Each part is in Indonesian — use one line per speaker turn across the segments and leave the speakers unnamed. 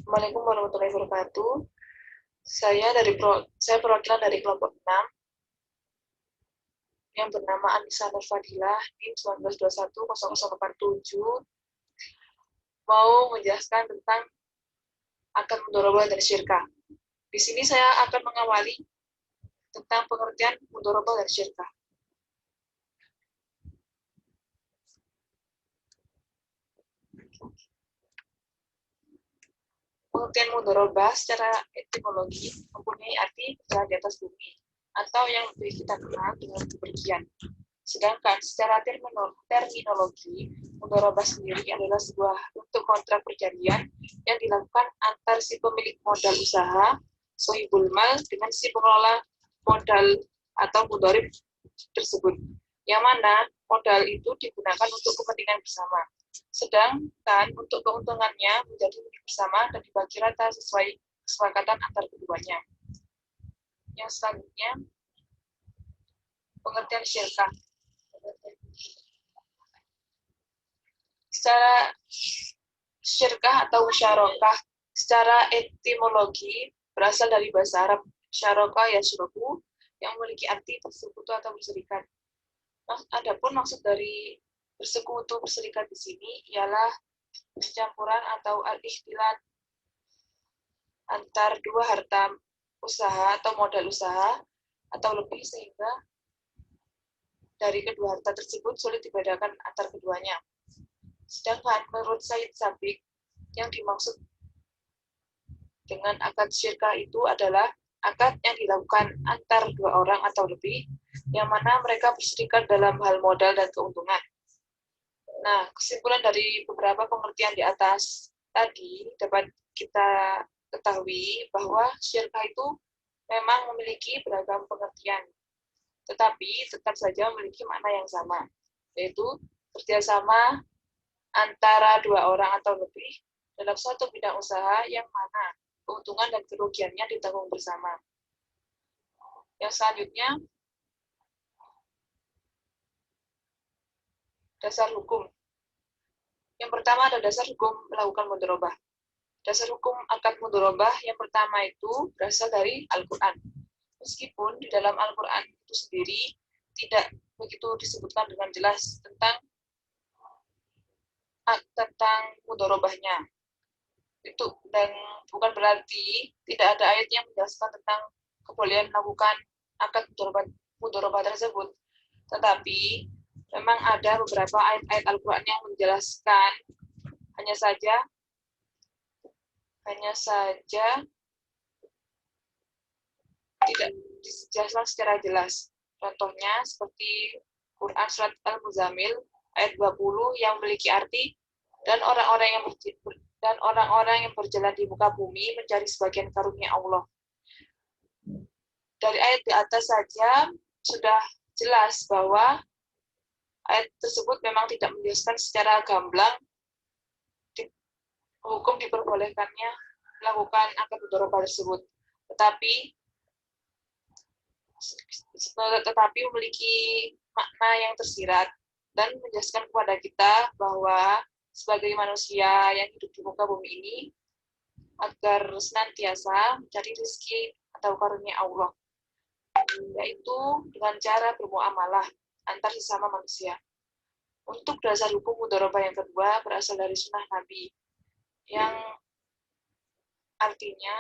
Assalamualaikum warahmatullahi wabarakatuh. Saya perwakilan dari kelompok 6 yang bernama Anissa Nur Fadilah NIM 19210087 mau menjelaskan tentang akad mudharabah dan syirkah. Di sini saya akan mengawali tentang pengertian mudharabah dan syirkah. Pengertian mudharabah secara etimologi mempunyai arti berjalan di atas bumi, atau yang lebih kita kenal dengan bepergian. Sedangkan secara terminologi, mudharabah sendiri adalah sebuah bentuk kontrak perjanjian yang dilakukan antar si pemilik modal usaha, sohibul mal, dengan si pengelola modal atau mudharib tersebut, yang mana modal itu digunakan untuk kepentingan bersama. Sedangkan untuk keuntungannya menjadi milik bersama dan dibagi rata sesuai kesepakatan antar keduanya. Yang selanjutnya, pengertian syirkah. Secara syirkah atau musyarakah secara etimologi berasal dari bahasa Arab syaraka yashraku yang memiliki arti bersekutu atau berserikat. Adapun maksud dari bersekutu berserikat di sini ialah percampuran atau al-ikhtilat antar dua harta usaha atau modal usaha atau lebih, sehingga dari kedua harta tersebut sulit dibedakan antar keduanya. Sedangkan menurut Said Sabiq, yang dimaksud dengan akad syirkah itu adalah akad yang dilakukan antar dua orang atau lebih, yang mana mereka berserikat dalam hal modal dan keuntungan. Nah, kesimpulan dari beberapa pengertian di atas tadi dapat kita ketahui bahwa syirkah itu memang memiliki beragam pengertian, tetapi tetap saja memiliki makna yang sama, yaitu kerjasama antara dua orang atau lebih dalam suatu bidang usaha yang mana keuntungan dan kerugiannya ditanggung bersama. Yang selanjutnya, dasar hukum. Yang pertama ada dasar hukum melakukan mudharabah. Dasar hukum akad mudharabah yang pertama itu berasal dari Al-Quran. Meskipun di dalam Al-Quran itu sendiri tidak begitu disebutkan dengan jelas tentang mudharabahnya. Itu, dan bukan berarti tidak ada ayat yang menjelaskan tentang kebolehan melakukan akad mudharabah tersebut. Tetapi memang ada beberapa ayat-ayat Al-Quran yang menjelaskan, hanya saja tidak dijelaskan secara jelas. Contohnya seperti Quran Surat Al-Muzammil ayat 20 yang memiliki arti, dan orang-orang yang berjalan di muka bumi mencari sebagian karunia Allah. Dari ayat di atas saja sudah jelas bahwa ayat tersebut memang tidak menjelaskan secara gamblang hukum diperbolehkannya melakukan akad mudharabah tersebut, tetapi memiliki makna yang tersirat dan menjelaskan kepada kita bahwa sebagai manusia yang hidup di muka bumi ini agar senantiasa mencari rezeki atau karunia Allah, yaitu dengan cara bermuamalah antar sesama manusia. Untuk dasar hukum mudharabah yang kedua berasal dari sunnah Nabi, yang artinya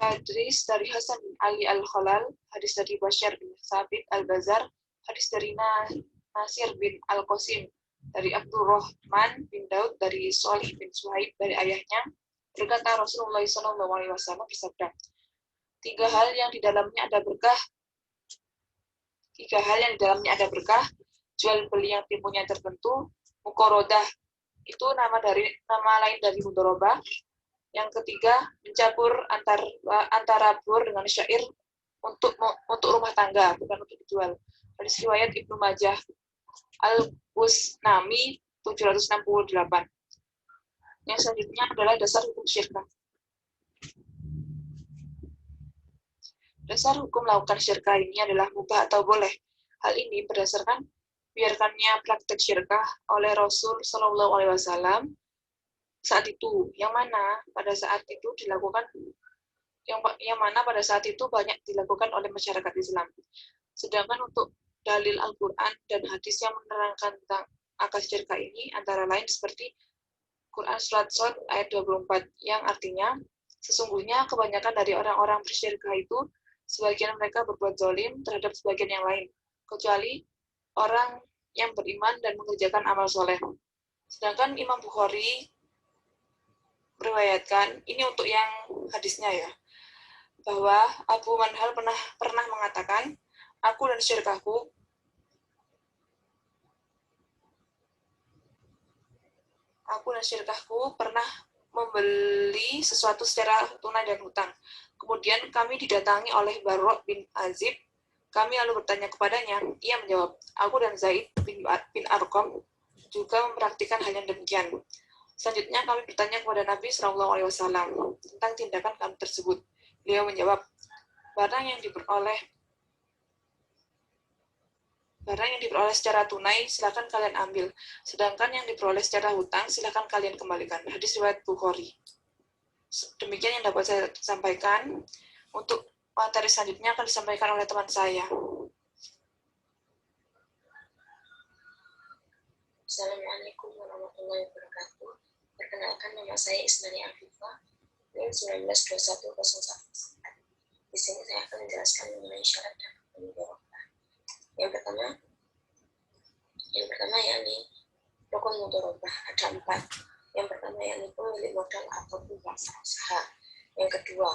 hadis dari Hasan bin Ali Al-Khalal, hadis dari Bashar bin Sabit Al-Bazar, hadis dari Nasir bin Al-Qasim, dari Abdurrahman bin Daud, dari Shalih bin Suhaib, dari ayahnya, berkata Rasulullah SAW bersabda, tiga hal yang di dalamnya ada berkah, jual beli yang timbulnya tertentu, muqorodah, itu nama lain dari mudharabah. Yang ketiga, mencampur antara bur dengan syair untuk rumah tangga, bukan untuk dijual. Hadis riwayat Ibnu Majah Al-Busnami 768. Yang selanjutnya adalah dasar hukum syirkah. Dasar hukum melakukan syirkah ini adalah mubah atau boleh. Hal ini berdasarkan biarkannya praktek syirkah oleh Rasul Shallallahu Alaihi Wasallam saat itu, yang mana pada saat itu dilakukan, yang mana pada saat itu banyak dilakukan oleh masyarakat Islam. Sedangkan untuk dalil Al-Quran dan hadis yang menerangkan tentang akad syirkah ini antara lain seperti Quran Surat Shad ayat 24, yang artinya sesungguhnya kebanyakan dari orang-orang bersyirkah itu sebagian mereka berbuat zalim terhadap sebagian yang lain, kecuali orang yang beriman dan mengerjakan amal soleh. Sedangkan Imam Bukhari meriwayatkan, ini untuk yang hadisnya ya, bahwa Abu Manhal pernah mengatakan, aku dan syirkahku pernah membeli sesuatu secara tunai dan hutang. Kemudian kami didatangi oleh Barok bin Azib. Kami lalu bertanya kepadanya. Ia menjawab, aku dan Zaid bin Arqam juga mempraktikkan hal yang demikian. Selanjutnya kami bertanya kepada Nabi SAW tentang tindakan kami tersebut. Beliau menjawab, barang yang diperoleh secara tunai silakan kalian ambil, sedangkan yang diperoleh secara hutang silakan kalian kembalikan. Hadis riwayat Bukhari. Demikian yang dapat saya sampaikan. Untuk materi selanjutnya akan disampaikan oleh teman saya.
Assalamualaikum warahmatullahi wabarakatuh. Perkenalkan, nama saya Isnani Afifah, NIM 192101. Di sini saya akan menjelaskan mengenai syarat dan rukun mudharabah. Yang pertama yakni rukun mudharabah ada 4. Yang pertama yakni pemilik modal ataupun pelaksana usaha. Yang kedua,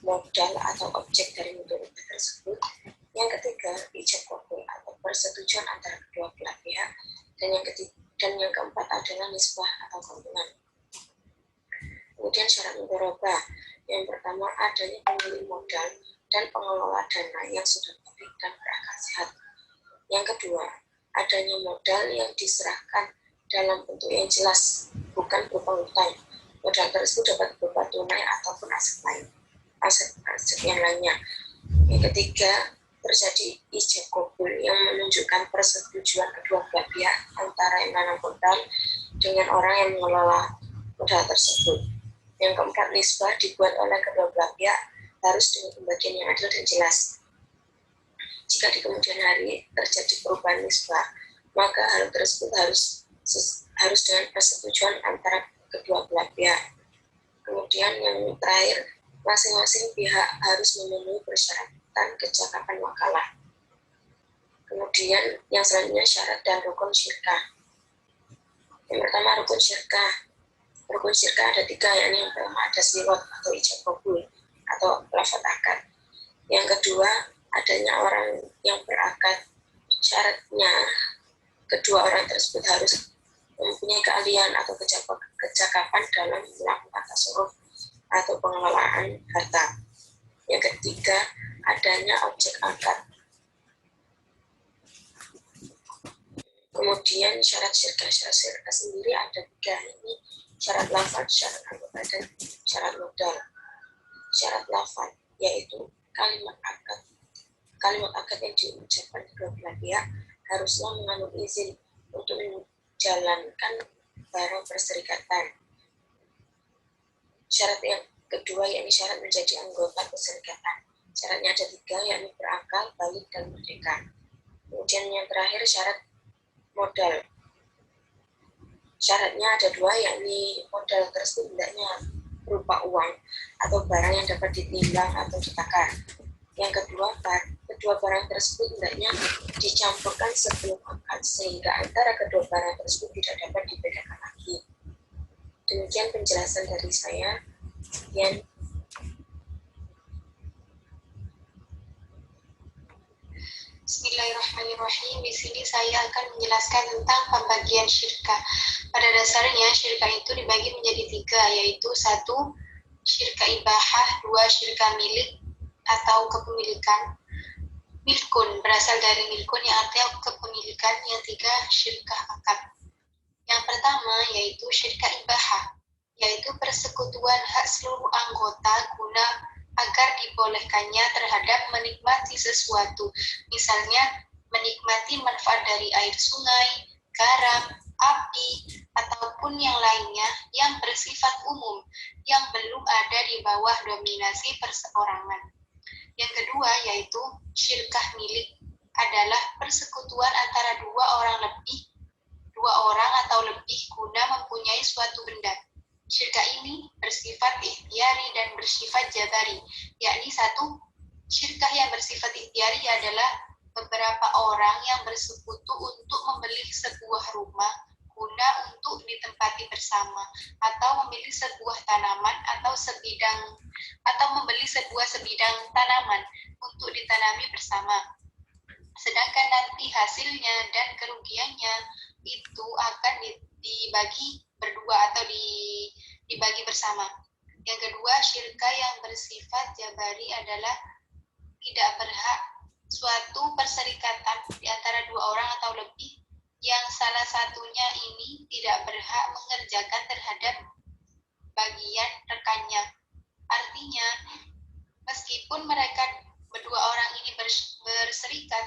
modal atau objek dari mudharabah tersebut. Yang ketiga, ijab kabul atau persetujuan antara kedua belah pihak. Dan yang keempat adalah nisbah atau keuntungan. Kemudian syarat mudharabah. Yang pertama, adanya pemilik modal dan pengelola dana yang sudah baik dan berakal sehat. Yang kedua, adanya modal yang diserahkan dalam bentuk yang jelas, bukan berupa hutang. Modal tersebut dapat berupa tunai ataupun aset yang lainnya. Yang ketiga, terjadi ijab kabul yang menunjukkan persetujuan kedua belah pihak antara yang menanam modal dengan orang yang mengelola modal tersebut. Yang keempat, nisbah dibuat oleh kedua belah pihak harus dengan pembagian yang adil dan jelas. Jika di kemudian hari terjadi perubahan nisbah, maka hal tersebut harus dengan persetujuan antara kedua belah pihak. Kemudian yang terakhir, masing-masing pihak harus memenuhi persyaratan kecakapan wakalah. Kemudian yang selanjutnya syarat dan rukun syirkah. Yang pertama, rukun syirkah. Rukun syirkah ada 3, yakni yang pertama ada siwat atau ijab kabul atau lafaz akad. Yang kedua, adanya orang yang berakad. Syaratnya kedua orang tersebut harus mempunyai keahlian atau kecakapan dalam melakukan tasarruf atau pengelolaan harta. Yang ketiga, adanya objek akad. Kemudian syarat syirkah. Syarat syirkah sendiri ada 3, ini syarat lafaz, syarat anggota, dan syarat modal. Syarat lafaz yaitu kalimat akad. Kalimat akad yang diucapkan kedua belah pihak haruslah mengandung izin untuk menjalankan barang perserikatan. Syarat yang kedua yakni syarat menjadi anggota perserikatan. Syaratnya ada 3, yakni berakal, balik, dan merdeka. Kemudian yang terakhir syarat modal. Syaratnya ada 2, yakni modal tersebut hendaknya berupa uang atau barang yang dapat ditimbang atau ditakar. Yang kedua barang tersebut hendaknya dicampurkan sebelum akad sehingga antara kedua barang tersebut tidak dapat dibedakan lagi. Demikian penjelasan dari saya.
Bismillahirrahmanirrahim. Di sini saya akan menjelaskan tentang pembagian syirkah. Pada dasarnya syirkah itu dibagi menjadi 3, yaitu 1, syirkah ibahah, 2, syirkah milik atau kepemilikan. Milkun berasal dari milkun yang artinya kepemilikan. Yang 3, syirkah akad. Yang pertama yaitu syirkah ibahah, yaitu persekutuan hak seluruh anggota guna agar dibolehkannya terhadap menikmati sesuatu, misalnya menikmati manfaat dari air sungai, garam, api, ataupun yang lainnya yang bersifat umum, yang belum ada di bawah dominasi perseorangan. Yang kedua yaitu syirkah milik, adalah persekutuan antara dua orang atau lebih guna mempunyai suatu benda. Syirkah ini bersifat ikhtiari dan bersifat jabari, yakni satu, syirkah yang bersifat ikhtiari adalah beberapa orang yang bersekutu untuk membeli sebuah rumah guna untuk ditempati bersama, atau memilih sebuah tanaman atau membeli sebuah sebidang tanaman untuk ditanami bersama. Sedangkan nanti hasilnya dan kerugiannya itu akan dibagi berdua atau dibagi bersama. Yang kedua, syirkah yang bersifat jabari adalah tidak berhak suatu perserikatan di antara dua orang atau lebih yang salah satunya ini tidak berhak mengerjakan terhadap bagian rekannya. Artinya, meskipun mereka berdua orang ini berserikat,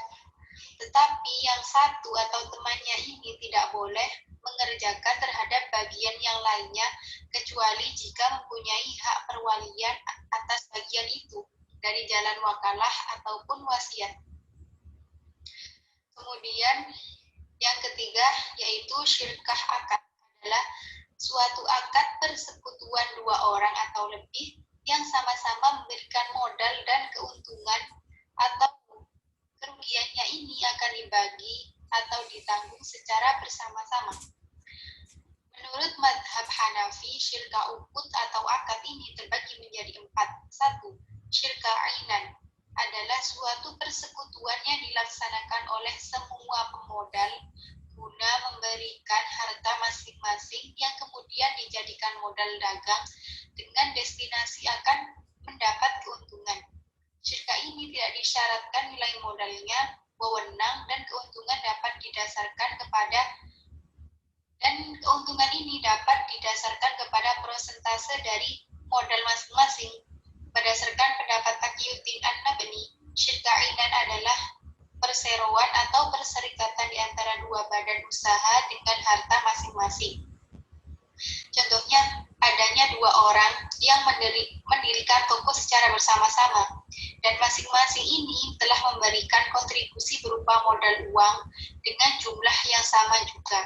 tetapi yang satu atau temannya ini tidak boleh mengerjakan terhadap bagian yang lainnya kecuali jika mempunyai hak perwalian atas bagian itu dari jalan wakalah ataupun wasiat. Kemudian yang ketiga yaitu syirkah akad, adalah suatu akad persekutuan dua orang atau lebih yang sama-sama memberikan modal dan keuntungan atau kerugiannya ini akan dibagi atau ditanggung secara bersama-sama. Menurut madhab Hanafi, syirkah ukut atau akad ini terbagi menjadi 4. 1. Syirkah ainan adalah suatu persekutuan yang dilaksanakan oleh semua pemodal guna memberikan harta masing-masing yang kemudian dijadikan modal dagang dengan destinasi akan mendapat keuntungan. Syirkah ini tidak disyaratkan nilai modalnya, wewenang, dan keuntungan ini dapat didasarkan kepada persentase dari modal masing-masing. Berdasarkan pendapat Taqiyuddin An-Nabni, syirkah ainan adalah perseroan atau perserikatan di antara dua badan usaha dengan harta masing-masing. Contohnya, adanya dua orang yang mendirikan toko secara bersama-sama, dan masing-masing ini telah memberikan kontribusi berupa modal uang dengan jumlah yang sama juga.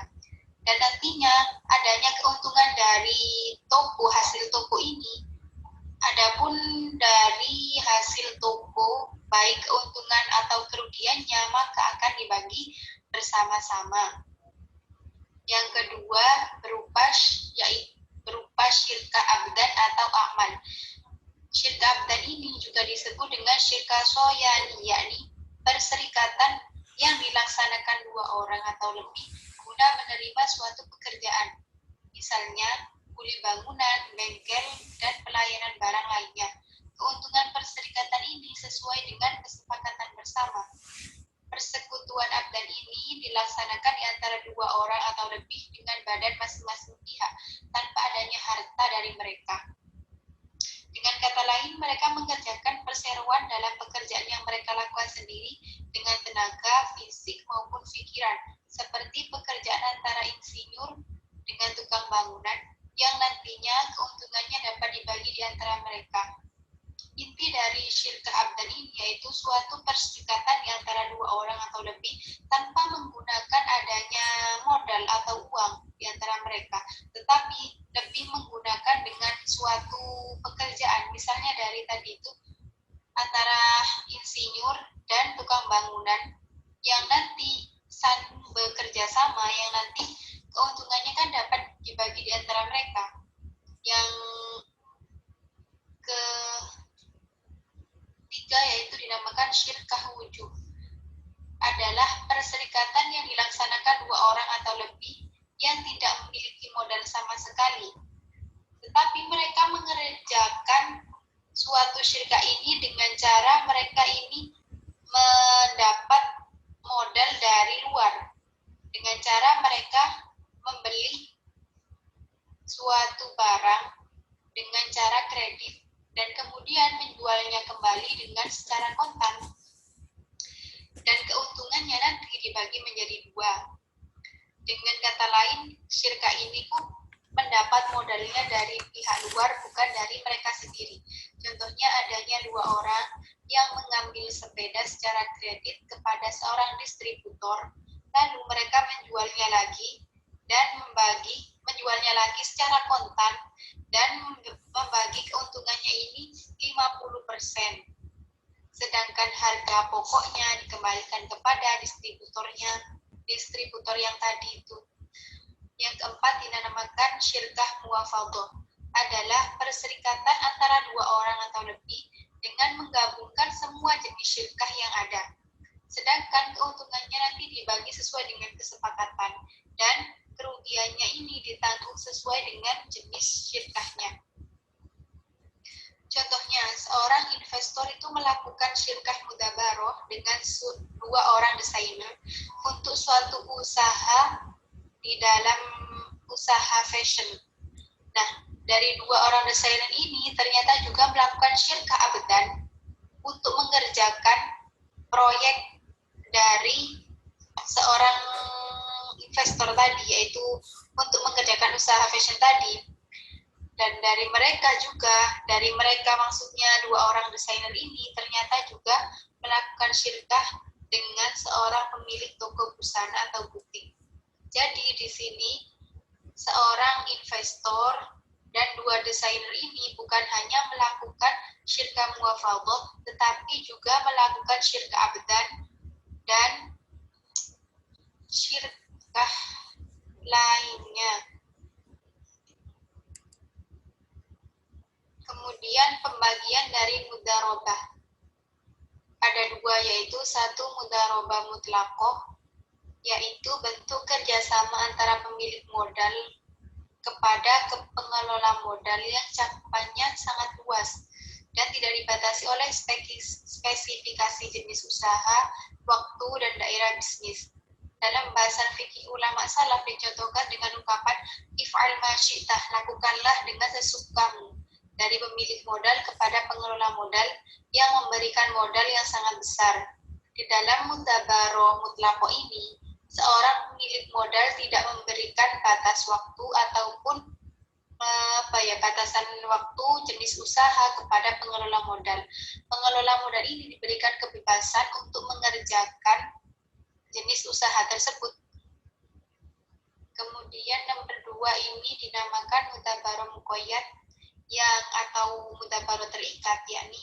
Dan nantinya adanya keuntungan dari hasil toko ini. Adapun dari hasil toko, baik keuntungan atau kerugiannya, maka akan dibagi bersama-sama. Yang kedua berupa syirkah abdan atau amal. Syirkah abdan ini juga disebut dengan syirkah soyani, yakni perserikatan yang dilaksanakan dua orang atau lebih guna menerima suatu pekerjaan. Misalnya, kuli bangunan, bengkel, dan pelayanan barang lainnya. Keuntungan perserikatan ini sesuai dengan kesepakatan bersama. Persekutuan abdan ini dilaksanakan di antara dua orang atau lebih dengan badan masing-masing pihak tanpa adanya harta dari mereka. Dengan kata lain, mereka mengerjakan perseroan dalam pekerjaan yang mereka lakukan sendiri dengan tenaga, fisik maupun pikiran, seperti pekerjaan antara insinyur dengan tukang bangunan yang nantinya keuntungannya dapat dibagi di antara mereka. Inti dari syirkah abdan ini yaitu suatu perserikatan di antara dua orang atau lebih tanpa menggunakan adanya modal atau uang di antara mereka, tetapi lebih menggunakan dengan suatu pekerjaan. Misalnya dari tadi itu antara insinyur dan tukang bangunan yang nanti bekerja sama, yang nanti keuntungannya kan dapat dibagi di antara mereka. Yang ketiga yaitu dinamakan syirkah wujub, adalah perserikatan yang dilaksanakan dua orang atau lebih yang tidak memiliki modal sama sekali, tetapi mereka mengerjakan suatu syirkah ini dengan cara mereka ini mendapat modal dari luar, dengan cara mereka membeli suatu barang dengan cara kredit dan kemudian menjualnya kembali dengan secara kontan. Dan keuntungan keuntungannya nanti dibagi menjadi dua. Dengan kata lain, syirkah ini pun mendapat modalnya dari pihak luar, bukan dari mereka sendiri. Contohnya adanya dua orang yang mengambil sepeda secara kredit kepada seorang distributor, lalu mereka menjualnya lagi dan menjualnya lagi secara kontan dan membagi keuntungannya ini 50%. Sedangkan harga pokoknya dikembalikan kepada distributor yang tadi itu. Yang keempat dinamakan syirkah muwafadhah, adalah perserikatan antara dua orang atau lebih dengan menggabungkan semua jenis syirkah yang ada. Sedangkan keuntungannya nanti dibagi sesuai dengan kesepakatan dan kerugiannya ini ditanggung sesuai dengan jenis syirkahnya. Contohnya, seorang investor itu melakukan syirkah mudabaroh dengan dua orang desainer untuk suatu usaha di dalam usaha fashion. Nah, dari dua orang desainer ini ternyata juga melakukan syirkah abadan untuk mengerjakan proyek dari seorang investor tadi, yaitu untuk mengerjakan usaha fashion tadi. Dan dari mereka maksudnya dua orang desainer ini ternyata juga melakukan syirkah dengan seorang pemilik toko busana atau butik. Jadi di sini seorang investor dan dua desainer ini bukan hanya melakukan syirkah muwafadhah, tetapi juga melakukan syirkah abadan dan syirkah lainnya. Kemudian pembagian dari mudharabah. Ada dua, yaitu satu mudharabah mutlaqah, yaitu bentuk kerjasama antara pemilik modal kepada pengelola modal yang cakupannya sangat luas dan tidak dibatasi oleh spesifikasi jenis usaha, waktu, dan daerah bisnis. Dalam bahasan fikih ulama salaf dicontohkan dengan ungkapan if'al ma syi'tah, lakukanlah dengan sesukamu, dari pemilik modal kepada pengelola modal yang memberikan modal yang sangat besar. Di dalam mudzabaroh mutlaqah ini, seorang pemilik modal tidak memberikan batas waktu ataupun batasan waktu jenis usaha kepada pengelola modal. Pengelola modal ini diberikan kebebasan untuk mengerjakan jenis usaha tersebut. Kemudian nomor 2 ini dinamakan mudzabaroh muqayyad atau mudzabaroh terikat, yakni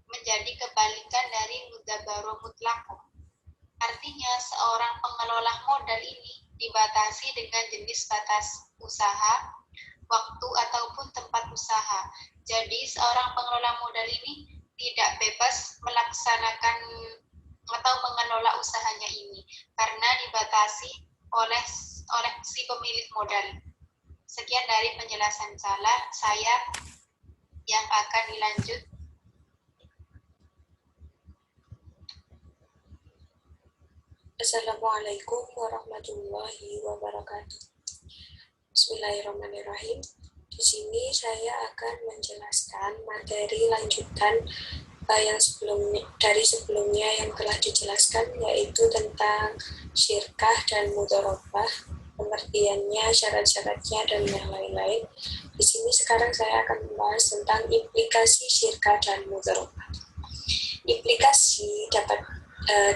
menjadi kebalikan dari mudzabaroh mutlaqah. Artinya seorang pengelola modal ini dibatasi dengan jenis batas usaha, waktu, ataupun tempat usaha. Jadi seorang pengelola modal ini tidak bebas melaksanakan atau mengelola usahanya ini karena dibatasi oleh si pemilik modal. Sekian dari penjelasan saya yang akan dilanjut.
Assalamualaikum warahmatullahi wabarakatuh. Bismillahirrahmanirrahim. Di sini saya akan menjelaskan materi lanjutan yang sebelumnya yang telah dijelaskan, yaitu tentang syirkah dan mudharabah, pengertiannya, syarat-syaratnya, dan yang lain-lain. Di sini sekarang saya akan membahas tentang implikasi syirkah dan mudharabah. Implikasi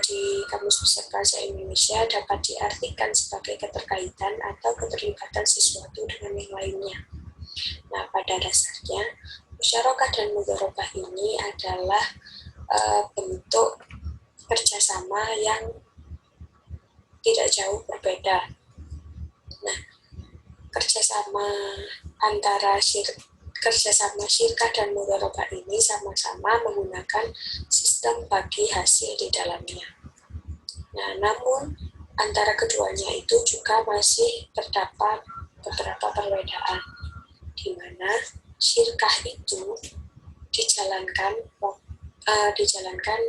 di Kamus Besar Bahasa Indonesia dapat diartikan sebagai keterkaitan atau keterlibatan sesuatu dengan yang lainnya. Nah, pada dasarnya, musyarakah dan mudharabah ini adalah bentuk kerjasama yang tidak jauh berbeda. Nah, kerjasama syirkah dan mudharabah ini sama-sama menggunakan sistem bagi hasil di dalamnya. Nah, namun antara keduanya itu juga masih terdapat beberapa perbedaan, di mana syirkah itu dijalankan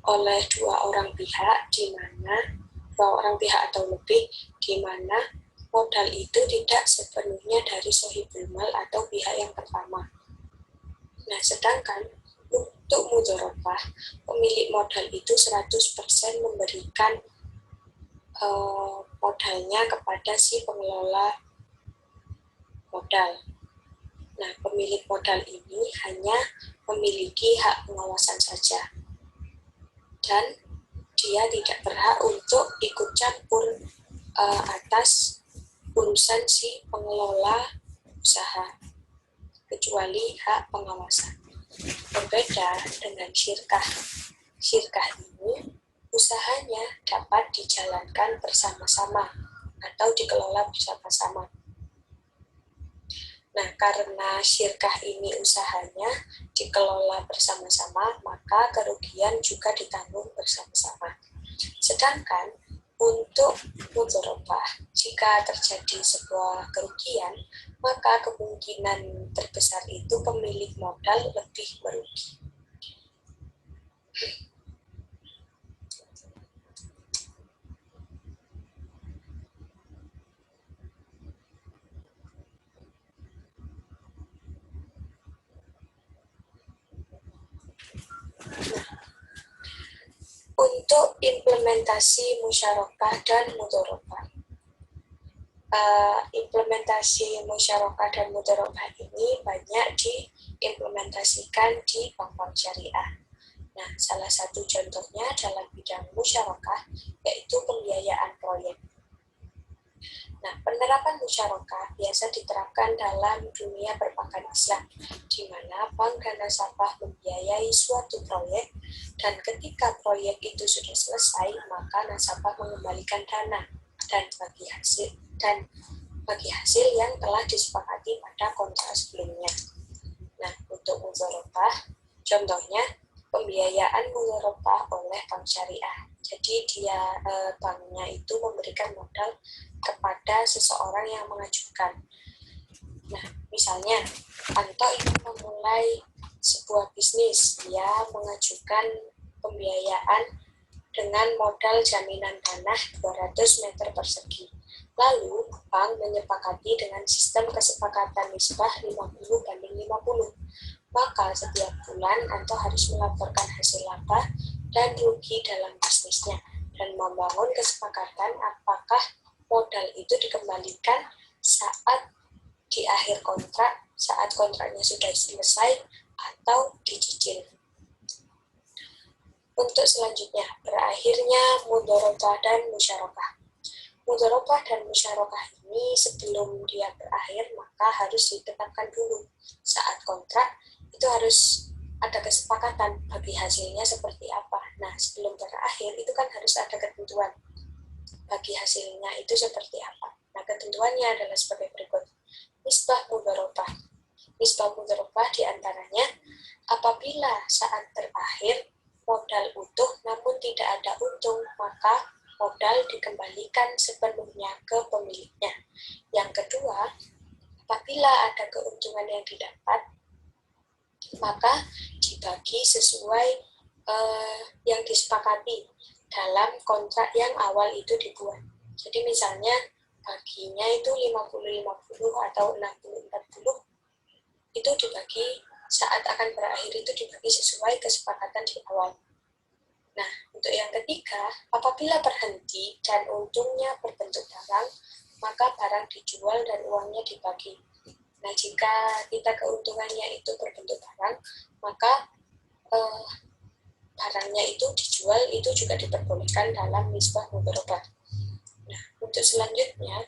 oleh dua orang pihak, di mana dua orang pihak atau lebih, di mana modal itu tidak sepenuhnya dari sohibul mal atau pihak yang pertama. Nah, sedangkan untuk mudharabah, pemilik modal itu 100% memberikan modalnya kepada si pengelola modal. Nah, pemilik modal ini hanya memiliki hak pengawasan saja, dan dia tidak berhak untuk ikut campur atas urusan si pengelola usaha, kecuali hak pengawasan. Berbeda dengan syirkah. Syirkah ini usahanya dapat dijalankan bersama-sama atau dikelola bersama-sama. Nah, karena syirkah ini usahanya dikelola bersama-sama, maka kerugian juga ditanggung bersama-sama. Sedangkan untuk mudharabah, jika terjadi sebuah kerugian, maka kemungkinan terbesar itu pemilik modal lebih merugi. Untuk implementasi musyarakah dan mudharabah. Implementasi musyarakah dan mudharabah ini banyak diimplementasikan di bank-bank syariah. Nah, salah satu contohnya dalam bidang musyarakah yaitu pembiayaan proyek. Nah, penerapan musyarakah biasa diterapkan dalam dunia perbankan Islam, di mana bank dan nasabah membiayai suatu proyek, dan ketika proyek itu sudah selesai, maka nasabah mengembalikan dana dan bagi hasil yang telah disepakati pada kontrak sebelumnya. Nah, untuk mudharabah, contohnya pembiayaan mudharabah oleh bank syariah. Jadi banknya itu memberikan modal kepada seseorang yang mengajukan. Nah, misalnya Anto ingin memulai sebuah bisnis, dia mengajukan pembiayaan dengan modal jaminan tanah 200 meter persegi. Lalu, bank menyepakati dengan sistem kesepakatan nisbah 50/50. Maka setiap bulan Anto harus melaporkan hasil laba dan rugi dalam bisnisnya dan membangun kesepakatan apakah modal itu dikembalikan saat di akhir kontrak, saat kontraknya sudah selesai, atau dicicil. Untuk selanjutnya, berakhirnya mudharabah dan musyarakah. Mudharabah dan musyarakah ini sebelum dia berakhir, maka harus ditetapkan dulu. Saat kontrak, itu harus ada kesepakatan bagi hasilnya seperti apa. Nah, sebelum berakhir, itu kan harus ada ketentuan bagi hasilnya itu seperti apa. Nah, ketentuannya adalah sebagai berikut. Nisbah mudharabah. Nisbah mudharabah diantaranya apabila saat terakhir modal utuh namun tidak ada untung, maka modal dikembalikan sepenuhnya ke pemiliknya. Yang kedua, apabila ada keuntungan yang didapat, maka dibagi sesuai yang disepakati dalam kontrak yang awal itu dibuat. Jadi misalnya baginya itu 50-50 atau 60-40, itu dibagi saat akan berakhir itu dibagi sesuai kesepakatan di awal. Nah, untuk yang ketiga, apabila berhenti dan untungnya berbentuk barang, maka barang dijual dan uangnya dibagi. Nah, jika kita keuntungannya itu berbentuk barang, maka barangnya itu dijual, itu juga diperbolehkan dalam nisbah mudharabah. Nah, untuk selanjutnya,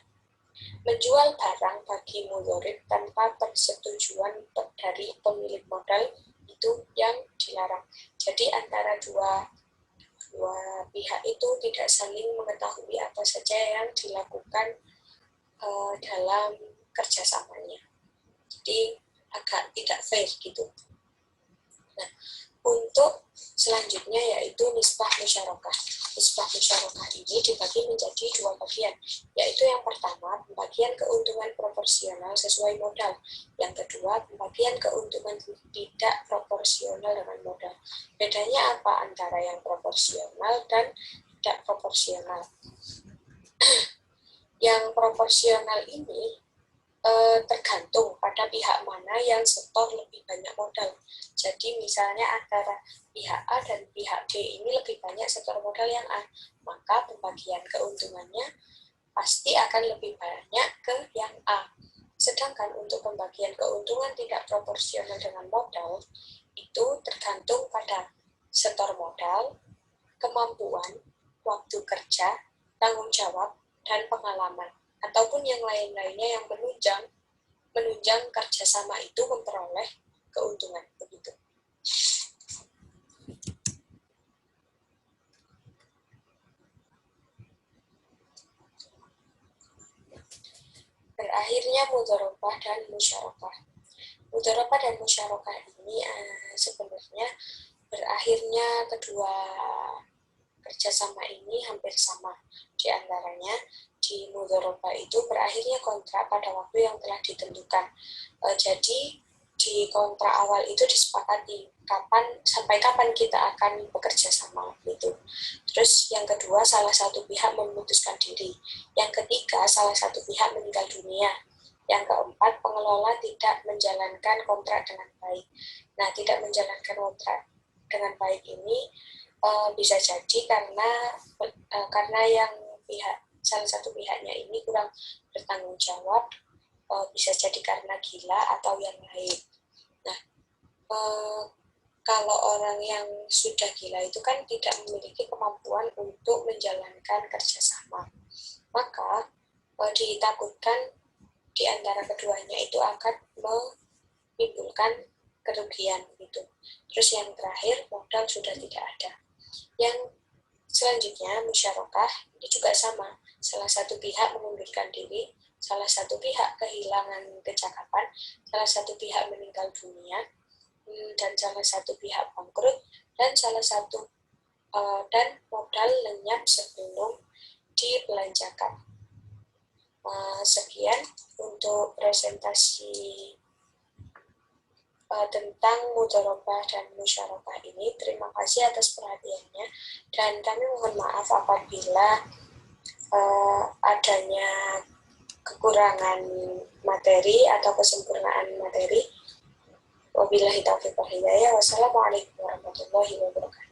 menjual barang bagi mudharib tanpa persetujuan dari pemilik modal itu yang dilarang. Jadi antara dua pihak itu tidak saling mengetahui apa saja yang dilakukan dalam kerjasamanya. Jadi agak tidak fair gitu. Nah, untuk selanjutnya yaitu nisbah musyarakah. Nisbah musyarakah ini dibagi menjadi dua bagian, yaitu yang pertama pembagian keuntungan proporsional sesuai modal, yang kedua pembagian keuntungan tidak proporsional dengan modal. Bedanya apa antara yang proporsional dan tidak proporsional? Yang proporsional ini tergantung pada pihak mana yang setor lebih banyak modal. Jadi misalnya antara pihak A dan pihak B ini lebih banyak setor modal yang A, maka pembagian keuntungannya pasti akan lebih banyak ke yang A. Sedangkan untuk pembagian keuntungan tidak proporsional dengan modal, itu tergantung pada setor modal, kemampuan, waktu kerja, tanggung jawab, dan pengalaman, ataupun yang lain-lainnya yang menunjang kerjasama itu memperoleh keuntungan. Begitu. Berakhirnya mudharabah dan musyarakah. Mudharabah dan musyarakah ini sebenarnya berakhirnya kedua kerjasama ini hampir sama. Di antaranya di mudharabah itu berakhirnya kontrak pada waktu yang telah ditentukan. Jadi di kontrak awal itu disepakati sampai kapan kita akan bekerja sama gitu. Terus yang kedua, salah satu pihak memutuskan diri. Yang ketiga, salah satu pihak meninggal dunia. Yang keempat, pengelola tidak menjalankan kontrak dengan baik. Nah, tidak menjalankan kontrak dengan baik ini bisa jadi karena yang salah satu pihaknya ini kurang bertanggung jawab, bisa jadi karena gila atau yang lain. Nah, kalau orang yang sudah gila itu kan tidak memiliki kemampuan untuk menjalankan kerjasama, maka ditakutkan di antara keduanya itu akan menimbulkan kerugian gitu. Terus yang terakhir, modal sudah tidak ada. Yang selanjutnya, musyarakah ini juga sama. Salah satu pihak mengundurkan diri, salah satu pihak kehilangan kecakapan, salah satu pihak meninggal dunia, dan salah satu pihak bangkrut, dan dan modal lenyap sebelum dibelanjakan. Sekian untuk presentasi tentang mudharabah dan musyarakah ini. Terima kasih atas perhatiannya, dan kami mohon maaf apabila adanya kekurangan materi atau kesempurnaan materi. Wabillahi taufiq wal hidayah. Wassalamualaikum warahmatullahi wabarakatuh.